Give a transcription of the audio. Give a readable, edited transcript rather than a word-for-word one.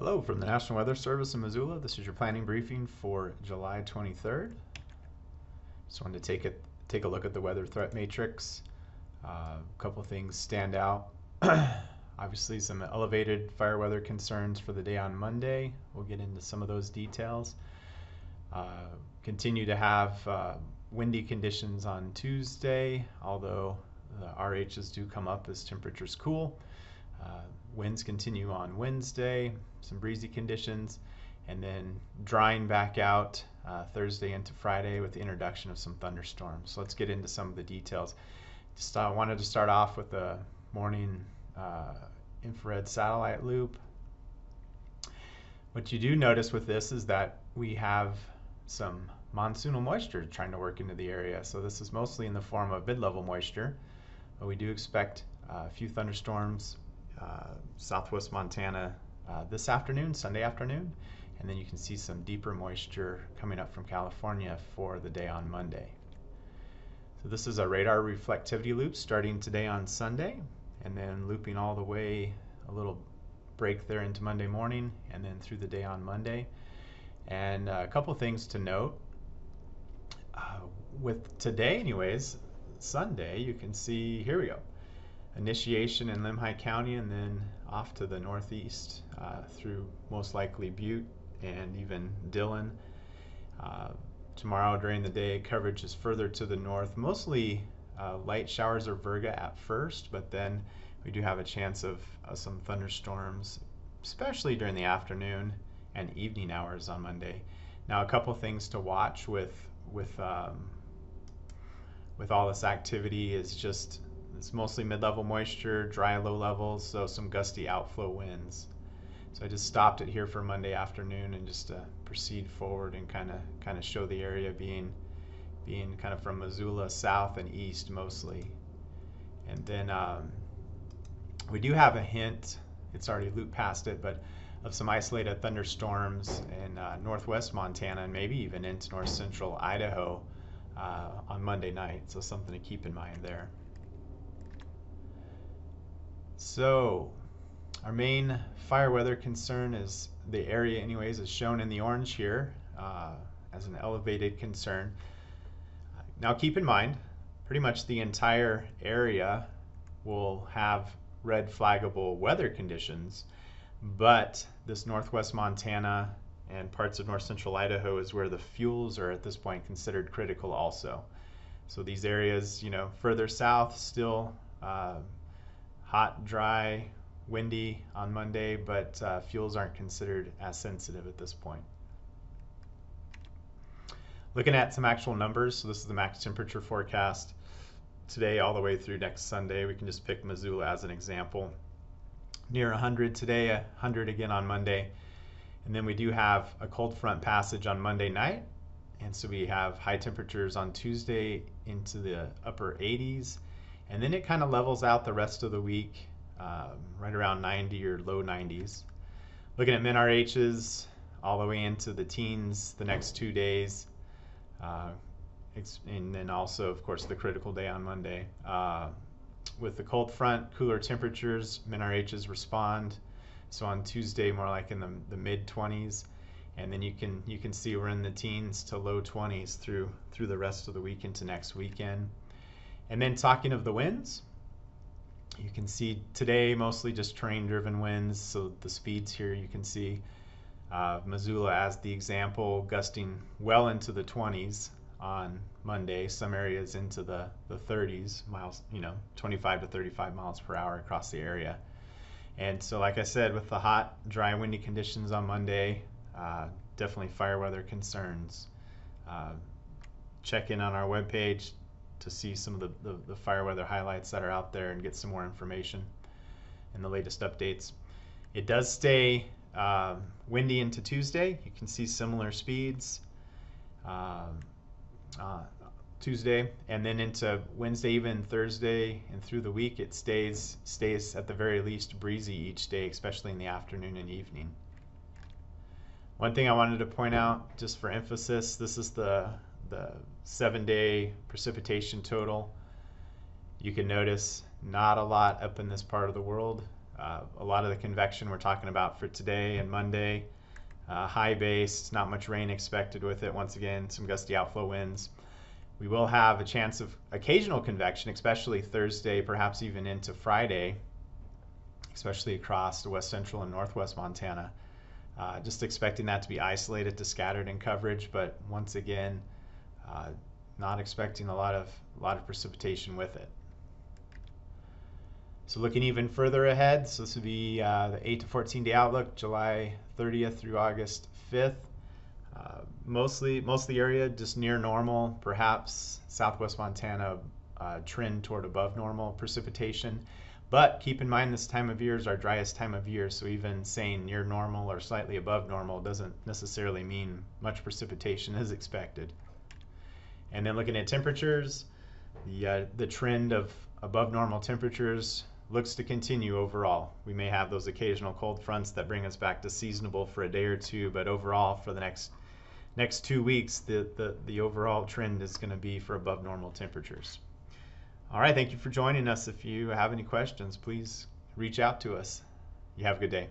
Hello from the National Weather Service in Missoula. This is your planning briefing for July 23rd. Just wanted to take a look at the weather threat matrix. A couple things stand out. Obviously some elevated fire weather concerns for the day on Monday. We'll get into some of those details. Continue to have windy conditions on Tuesday, although the RHs do come up as temperatures cool. Winds continue on Wednesday, some breezy conditions, and then drying back out Thursday into Friday with the introduction of some thunderstorms. So let's get into some of the details. Just wanted to start off with the morning infrared satellite loop. What you do notice with this is that we have some monsoonal moisture trying to work into the area. So this is mostly in the form of mid-level moisture, but we do expect a few thunderstorms southwest Montana this afternoon, Sunday afternoon, and then you can see some deeper moisture coming up from California for the day on Monday. So this is a radar reflectivity loop starting today on Sunday and then looping all the way a little break there into Monday morning and then through the day on Monday. And a couple things to note. With today anyways, Sunday, you can see, here we go, initiation in Limhi County and then off to the northeast through most likely Butte and even Dillon. Tomorrow during the day, coverage is further to the north, mostly light showers or virga at first, but then we do have a chance of some thunderstorms, especially during the afternoon and evening hours on Monday. Now a couple things to watch with all this activity is just it's mostly mid-level moisture, dry low levels, so some gusty outflow winds. So I just stopped it here for Monday afternoon and just proceed forward and kind of show the area being kind of from Missoula south and east mostly. And then we do have a hint, it's already looped past it, but of some isolated thunderstorms in northwest Montana and maybe even into north central Idaho on Monday night. So something to keep in mind there. So our main fire weather concern is the area anyways is shown in the orange here as an elevated concern. Now keep in mind, pretty much the entire area will have red flaggable weather conditions, but this northwest Montana and parts of north central Idaho is where the fuels are at this point considered critical also. So these areas, further south still hot, dry, windy on Monday, but fuels aren't considered as sensitive at this point. Looking at some actual numbers, so this is the max temperature forecast today all the way through next Sunday. We can just pick Missoula as an example. Near 100 today, 100 again on Monday. And then we do have a cold front passage on Monday night. And so we have high temperatures on Tuesday into the upper 80s. And then it kind of levels out the rest of the week, right around 90 or low 90s. Looking at min-RHs all the way into the teens the next 2 days. And then also, of course, the critical day on Monday. With the cold front, cooler temperatures, min-RHs respond. So on Tuesday, more like in the mid-20s. And then you can see we're in the teens to low 20s through the rest of the week into next weekend. And then talking of the winds, you can see today mostly just terrain-driven winds. So the speeds here you can see Missoula as the example, gusting well into the 20s on Monday. Some areas into the 30s miles, 25 to 35 miles per hour across the area. And so, like I said, with the hot, dry, windy conditions on Monday, definitely fire weather concerns. Check in on our webpage to see some of the fire weather highlights that are out there and get some more information and the latest updates. It does stay windy into Tuesday. You can see similar speeds Tuesday, and then into Wednesday, even Thursday, and through the week it stays at the very least breezy each day, especially in the afternoon and evening. One thing I wanted to point out, just for emphasis, this is the 7-day precipitation total. You can notice not a lot up in this part of the world. A lot of the convection we're talking about for today and Monday, high base, not much rain expected with it. Once again, some gusty outflow winds. We will have a chance of occasional convection, especially Thursday, perhaps even into Friday, especially across the west central and northwest Montana. Just expecting that to be isolated to scattered in coverage, but once again, not expecting a lot of precipitation with it. So looking even further ahead, so this would be the 8 to 14 day outlook, July 30th through August 5th. Most of the area just near normal, perhaps southwest Montana trend toward above normal precipitation. But keep in mind this time of year is our driest time of year, so even saying near normal or slightly above normal doesn't necessarily mean much precipitation is expected. And then looking at temperatures, the trend of above normal temperatures looks to continue overall. We may have those occasional cold fronts that bring us back to seasonable for a day or two, but overall for the next 2 weeks, the overall trend is going to be for above normal temperatures. All right, thank you for joining us. If you have any questions, please reach out to us. You have a good day.